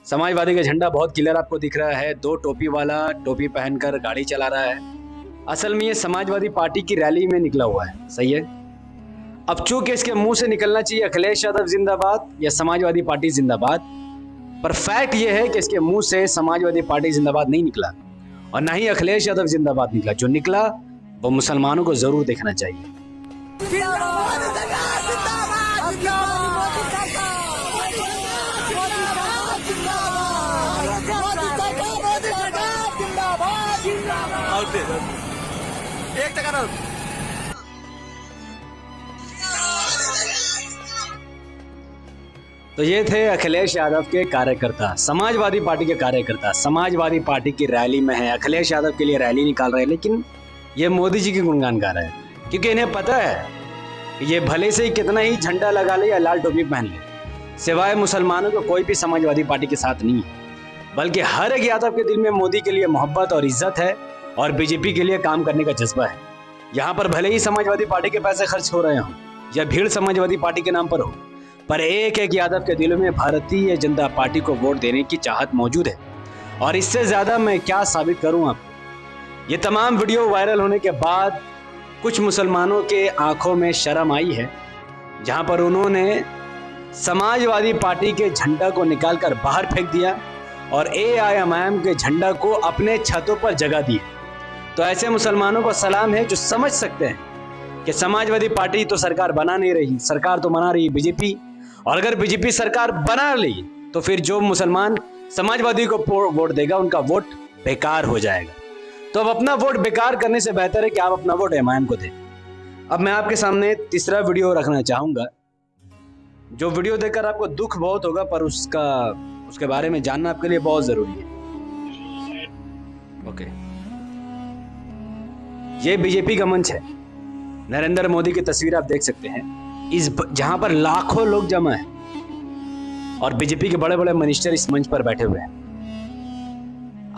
समाजवादी का झंडा बहुत क्लियर आपको दिख रहा है। दो टोपी वाला टोपी पहनकर गाड़ी चला रहा है। असल में ये समाजवादी पार्टी की रैली में निकला हुआ है। सही है। अब चूंकि इसके मुंह से निकलना चाहिए अखिलेश यादव जिंदाबाद या समाजवादी पार्टी जिंदाबाद, पर फैक्ट ये है कि इसके मुंह से समाजवादी पार्टी जिंदाबाद नहीं निकला और ना ही अखिलेश यादव जिंदाबाद निकला। जो निकला वो मुसलमानों को जरूर देखना चाहिए। तो ये थे अखिलेश यादव के कार्यकर्ता, समाजवादी पार्टी के कार्यकर्ता। समाजवादी पार्टी की रैली में है, अखिलेश यादव के लिए रैली निकाल रहे हैं, लेकिन ये मोदी जी की गुणगान गा रहे हैं, क्योंकि इन्हें पता है कि ये भले से ही कितना ही झंडा लगा ले या लाल टोपी पहन ले, सिवाय मुसलमानों को कोई भी समाजवादी पार्टी के साथ नहीं है। बल्कि हर एक यादव के दिल में मोदी के लिए मोहब्बत और इज्जत है और बीजेपी के लिए काम करने का जज्बा है। यहाँ पर भले ही समाजवादी पार्टी के पैसे खर्च हो रहे हों या भीड़ समाजवादी पार्टी के नाम पर हो, पर एक एक यादव के दिलों में भारतीय जनता पार्टी को वोट देने की चाहत मौजूद है। और इससे ज्यादा मैं क्या साबित करूं आपको। ये तमाम वीडियो वायरल होने के बाद कुछ मुसलमानों के आंखों में शर्म आई है, जहां पर उन्होंने समाजवादी पार्टी के झंडा को निकालकर बाहर फेंक दिया और AIMIM के झंडा को अपने छतों पर जगह दी। तो ऐसे मुसलमानों को सलाम है जो समझ सकते हैं कि समाजवादी पार्टी तो सरकार बना नहीं रही, सरकार तो बना रही है बीजेपी, और अगर बीजेपी सरकार बना ली तो फिर जो मुसलमान समाजवादी को वोट देगा उनका वोट बेकार हो जाएगा। तो अब अपना वोट बेकार करने से बेहतर है कि आप अपना वोट MIM को दें। अब मैं आपके सामने तीसरा वीडियो रखना चाहूंगा, जो वीडियो देखकर आपको दुख बहुत होगा, पर उसके बारे में जानना आपके लिए बहुत जरूरी है। ओके, ये बीजेपी का मंच है। नरेंद्र मोदी की तस्वीर आप देख सकते हैं, जहां पर लाखों लोग जमा हैं और बीजेपी के बड़े बड़े मिनिस्टर इस मंच पर बैठे हुए हैं।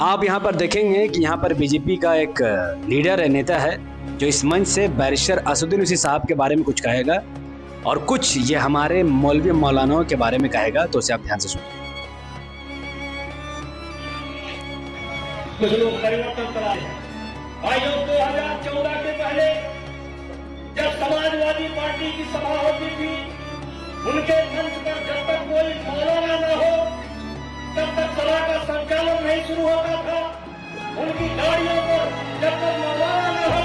आप यहां पर देखेंगे कि यहां पर बीजेपी का एक लीडर है, नेता है, जो इस मंच से बैरिस्टर असदुद्दीन ओवैसी साहब के बारे में कुछ कहेगा और कुछ ये हमारे मौलवी मौलानाओं के बारे में कहेगा। तो उसे आप ध्यान से सुनिए। कुछ लोग परिवर्तन करा रहे हैं। भाइयों, 2014 के पहले जब समाजवादी पार्टी की सभा होती थी, उनके मंच पर जब तक कोई मौलाना न हो तब तक सभा का संचालन नहीं शुरू होता था। उनकी गाड़ियों पर जब तक मौलाना न हो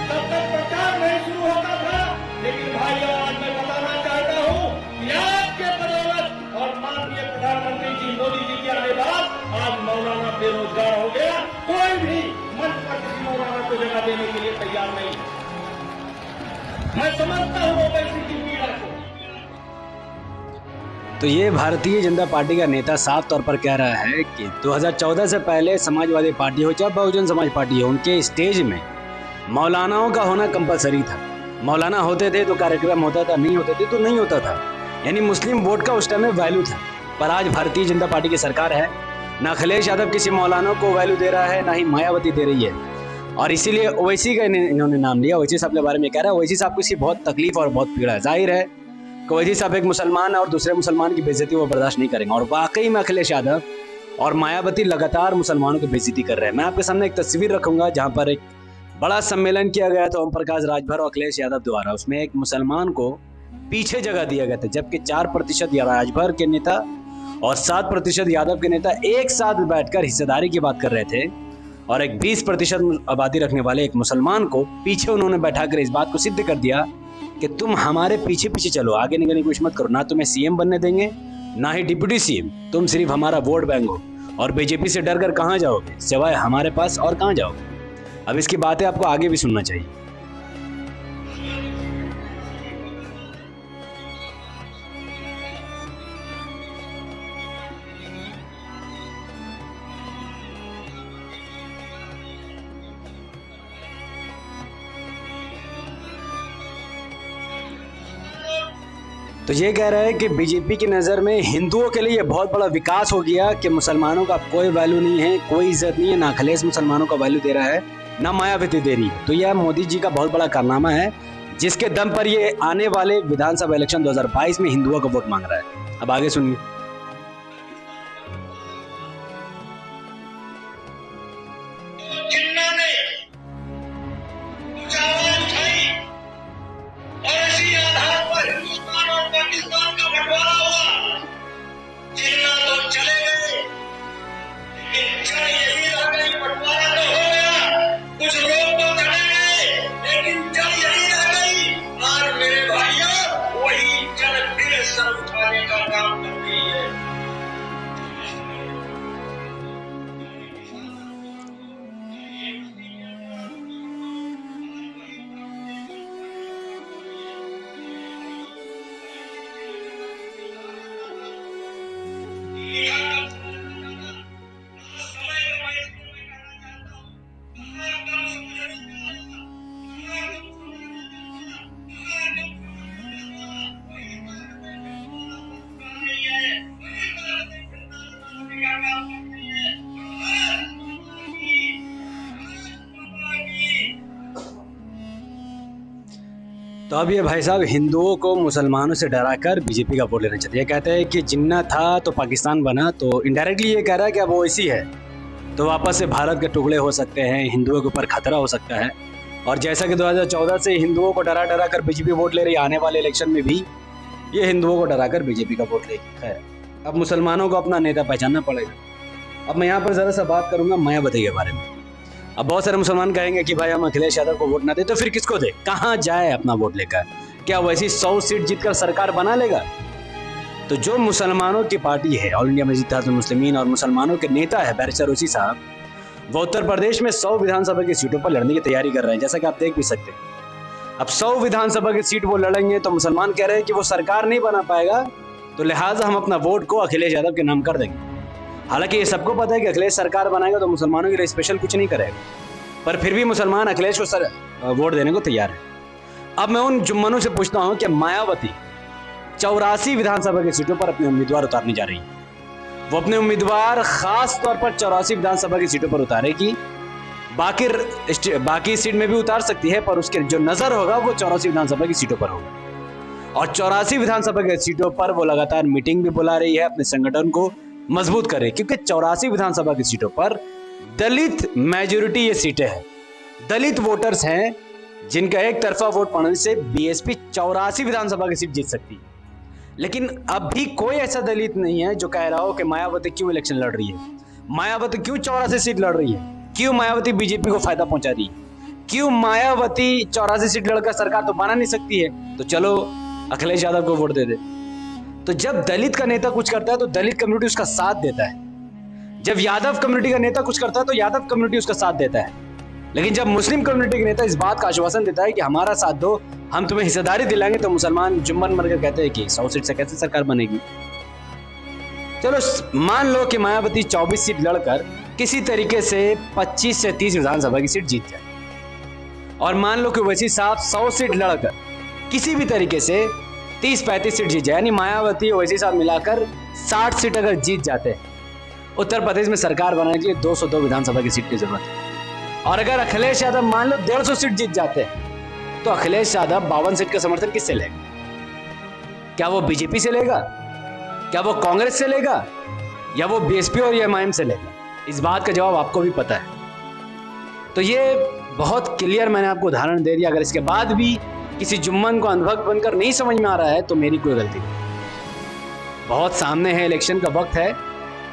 तब तक प्रचार नहीं शुरू होता था। लेकिन भाइयों, आज मैं बताना चाहता हूँ कि आपके बदौलत और माननीय प्रधानमंत्री जी मोदी जी के आने बाद आज मौलाना बेरोजगार हो गया। कोई भी मंच पर किसी मौलाना को जगह देने के लिए तैयार नहीं। मैं समझता हूँ ओवैसी की पीड़ा को। तो ये भारतीय जनता पार्टी का नेता साफ तौर पर कह रहा है कि 2014 से पहले समाजवादी पार्टी हो चाहे बहुजन समाज पार्टी हो, उनके स्टेज में मौलानाओं का होना कंपलसरी था। मौलाना होते थे तो कार्यक्रम होता था, नहीं होते थे तो नहीं होता था। यानी मुस्लिम वोट का उस टाइम में वैल्यू था। पर आज भारतीय जनता पार्टी की सरकार है, ना अखिलेश यादव किसी मौलाना को वैल्यू दे रहा है, ना ही मायावती दे रही है, और इसीलिए ओवैसी का इन्होंने नाम लिया। ओवैसी साहब के बारे में कह रहा है, ओवैसी साहब को इसकी बहुत तकलीफ और बहुत पीड़ा है। जाहिर है कि ओवैसी साहब एक मुसलमान और दूसरे मुसलमान की बेइज्जती वो बर्दाश्त नहीं करेंगे, और वाकई में अखिलेश यादव और मायावती लगातार मुसलमानों की बेइज्जती कर रहे हैं। मैं आपके सामने एक तस्वीर रखूंगा जहाँ पर एक बड़ा सम्मेलन किया गया था ओम प्रकाश राजभर और अखिलेश यादव द्वारा। उसमें एक मुसलमान को पीछे जगह दिया गया था, जबकि 4% राजभर के नेता और 7% यादव के नेता एक साथ बैठकर हिस्सेदारी की बात कर रहे थे, और एक 20% आबादी रखने वाले एक मुसलमान को पीछे उन्होंने बैठाकर इस बात को सिद्ध कर दिया कि तुम हमारे पीछे पीछे चलो, आगे निकलने की कोशिश मत करो, ना तुम्हें CM बनने देंगे ना ही डिप्टी CM, तुम सिर्फ हमारा वोट बैंक हो, और बीजेपी से डर कर कहाँ जाओगे, सिवाय हमारे पास और कहाँ जाओगे। अब इसकी बातें आपको आगे भी सुनना चाहिए। तो ये कह रहे हैं कि बीजेपी की नज़र में हिंदुओं के लिए बहुत बड़ा विकास हो गया कि मुसलमानों का कोई वैल्यू नहीं है, कोई इज्जत नहीं है, ना अखिलेश मुसलमानों का वैल्यू दे रहा है, ना मायावती दे रही है। तो यह मोदी जी का बहुत बड़ा कारनामा है, जिसके दम पर ये आने वाले विधानसभा इलेक्शन 2022 में हिंदुओं का वोट मांग रहा है। अब आगे सुनिए। तो अब ये भाई साहब हिंदुओं को मुसलमानों से डराकर बीजेपी का वोट लेना चाहते हैं। ये कहते हैं कि जिन्ना था तो पाकिस्तान बना, तो इनडायरेक्टली ये कह रहा है कि अब वो ऐसी है तो वापस से भारत के टुकड़े हो सकते हैं, हिंदुओं के ऊपर खतरा हो सकता है। और जैसा कि 2014 से हिंदुओं को डरा डरा कर बीजेपी वोट ले रही है, आने वाले इलेक्शन में भी ये हिंदुओं को डरा कर बीजेपी का वोट लेगी। है अब मुसलमानों को अपना नेता पहचानना पड़ेगा। अब मैं यहाँ पर ज़रा सा बात करूँगा मायावती के बारे में। अब बहुत सारे मुसलमान कहेंगे कि भाई हम अखिलेश यादव को वोट ना दे, तो फिर किसको दे, कहाँ जाए अपना वोट लेकर? क्या वैसी 100 सीट जीतकर सरकार बना लेगा? तो जो मुसलमानों की पार्टी है ऑल इंडिया मजलिस इत्तेहादुल मुस्लिमीन और मुसलमानों के नेता है बैरिस्टर ओवैसी साहब, वो उत्तर प्रदेश में 100 विधानसभा की सीटों पर लड़ने की तैयारी कर रहे हैं, जैसा कि आप देख भी सकते हैं। अब 100 विधानसभा की सीट वो लड़ेंगे तो मुसलमान कह रहे हैं कि वो सरकार नहीं बना पाएगा, तो लिहाजा हम अपना वोट को अखिलेश यादव के नाम कर देंगे। हालांकि ये सबको पता है कि अखिलेश सरकार बनाएगा तो मुसलमानों के लिए स्पेशल कुछ नहीं करेगा, पर फिर भी मुसलमान अखिलेश को वोट देने को तैयार है। अब मैं उन जुम्मनों से पूछता हूं कि मायावती 84 विधानसभा की सीटों पर अपने उम्मीदवार उतारने जा रही है। वो अपने उम्मीदवार खास तौर पर 84 विधानसभा की सीटों पर उतारेगी, बाकी सीट में भी उतार सकती है, पर उसके जो नजर होगा वो 84 विधानसभा की सीटों पर होगा। और 84 विधानसभा की सीटों पर वो लगातार मीटिंग भी बुला रही है, अपने संगठन को मजबूत कर रही है, क्योंकि 84 विधानसभा की सीटों पर दलित मेजोरिटी ये सीटें हैं, दलित वोटर्स हैं जिनका एक तरफा वोट पड़ने से बीएसपी 84 विधानसभा की सीट जीत सकती है। लेकिन अब भी कोई ऐसा दलित नहीं है जो कह रहा हो कि मायावती क्यों इलेक्शन लड़ रही है, मायावती क्यों 84 सीट लड़ रही है, क्यों मायावती बीजेपी को फायदा पहुंचा रही है, क्यों मायावती 84 सीट लड़कर सरकार तो बना नहीं सकती है, तो चलो अखिलेश यादव को वोट दे दे। तो जब दलित का नेता कुछ करता है तो दलित कम्युनिटी उसका साथ देता है, जब यादव कम्युनिटी का नेता कुछ करता है तो यादव कम्युनिटी उसका साथ देता है। लेकिन जब मुस्लिम कम्युनिटी का नेता इस बात का आश्वासन देता है कि हमारा साथ दो, हम तुम्हें हिस्सेदारी दिलाएंगे, तो मुसलमान जुम्मन मरकर कहते हैं कि 100 सीट से कैसे सरकार बनेगी। चलो मान लो कि मायावती 24 सीट लड़कर किसी तरीके से 25 से 30 विधानसभा की सीट जीत जाए, और मान लो कि ओवैसी साहब 100 सीट लड़कर किसी भी तरीके से 30-35 सीट जीत जाए, यानी मायावती ओवैसी साहब मिलाकर 60 सीट अगर जीत जाते हैं, उत्तर प्रदेश में सरकार बनाने के लिए 202 विधानसभा की सीट की जरूरत है। और अगर अखिलेश यादव मान लो 150 सीट जीत जाते हैं, तो अखिलेश यादव 52 सीट का समर्थन किससे लेगा? क्या वो बीजेपी से लेगा, क्या वो कांग्रेस से लेगा, या वो बीएसपी और एमआईएम से लेगा? इस बात का जवाब आपको भी पता है। तो ये बहुत क्लियर मैंने आपको उदाहरण दे दिया। अगर इसके बाद भी किसी जुम्मन को अंधभक्त बनकर नहीं समझ में आ रहा है तो मेरी कोई गलती नहीं। बहुत सामने है, इलेक्शन का वक्त है।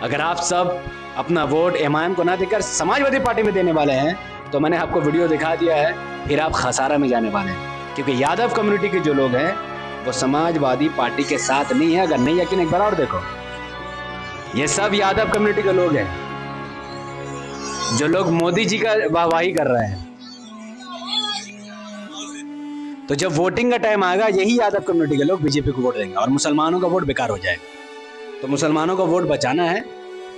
अगर आप सब अपना वोट एमआईएम को ना देकर समाजवादी पार्टी में देने वाले हैं तो मैंने आपको वीडियो दिखा दिया है, फिर आप खसारा में जाने वाले हैं, क्योंकि यादव कम्युनिटी के जो लोग हैं वो समाजवादी पार्टी के साथ नहीं है। अगर नहीं यकीन एक बार और देखो, ये सब यादव कम्युनिटी के लोग हैं, जो लोग मोदी जी का वाहवाही कर रहे हैं। तो जब वोटिंग का टाइम आएगा यही यादव कम्युनिटी के लोग बीजेपी को वोट देंगे और मुसलमानों का वोट बेकार हो जाएगा। तो मुसलमानों का वोट बचाना है,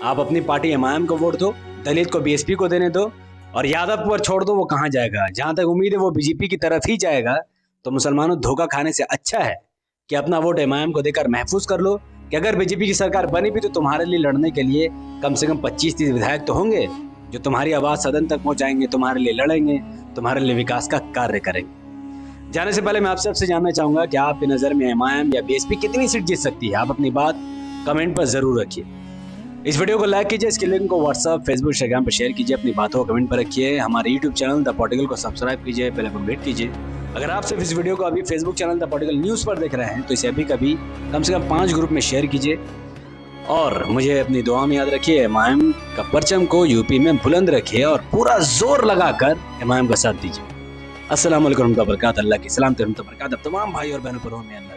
आप अपनी पार्टी एमआईएम को वोट दो, दलित को बीएसपी को देने दो, और यादव पर छोड़ दो, वो कहाँ जाएगा? जहां तक उम्मीद है वो बीजेपी की तरफ ही जाएगा। तो मुसलमानों, धोखा खाने से अच्छा है कि अपना वोट एमआईएम को देकर महफूज कर लो कि अगर बीजेपी की सरकार बनी भी तो तुम्हारे लिए लड़ने के लिए कम से कम 25-30 विधायक तो होंगे जो तुम्हारी आवाज सदन तक पहुंचाएंगे, तुम्हारे लिए लड़ेंगे, तुम्हारे लिए विकास का कार्य करेंगे। जाने से पहले मैं आप सबसे जानना चाहूंगा कि आपकी नज़र में एमआईएम या बीएसपी कितनी सीट जीत सकती है? आप अपनी बात कमेंट पर जरूर रखिए। इस वीडियो को लाइक कीजिए, इसके लिंक को व्हाट्सएप, फेसबुक, इंस्टाग्राम पर शेयर कीजिए, अपनी बातों को कमेंट पर रखिए। हमारे यूट्यूब चैनल द पॉलिटिकल को सब्सक्राइब कीजिए, बेल आइकन हिट कीजिए। अगर आप सिर्फ इस वीडियो को अभी Facebook channel the political news पर देख रहे हैं तो इसे अभी कभी कम से कम 5 ग्रुप में शेयर कीजिए, और मुझे अपनी दुआ में याद रखिए। एमआईएम का परचम को यूपी में बुलंद रखिए और पूरा जोर लगाकर एमआईएम का साथ दीजिए। अस्सलाम वालेकुम रहमतुल्लाहि व बरकातहू। अल्लाह की सलामत रहमत व बरकात तमाम भाई और बहनों पर हो। मैं अल्लाह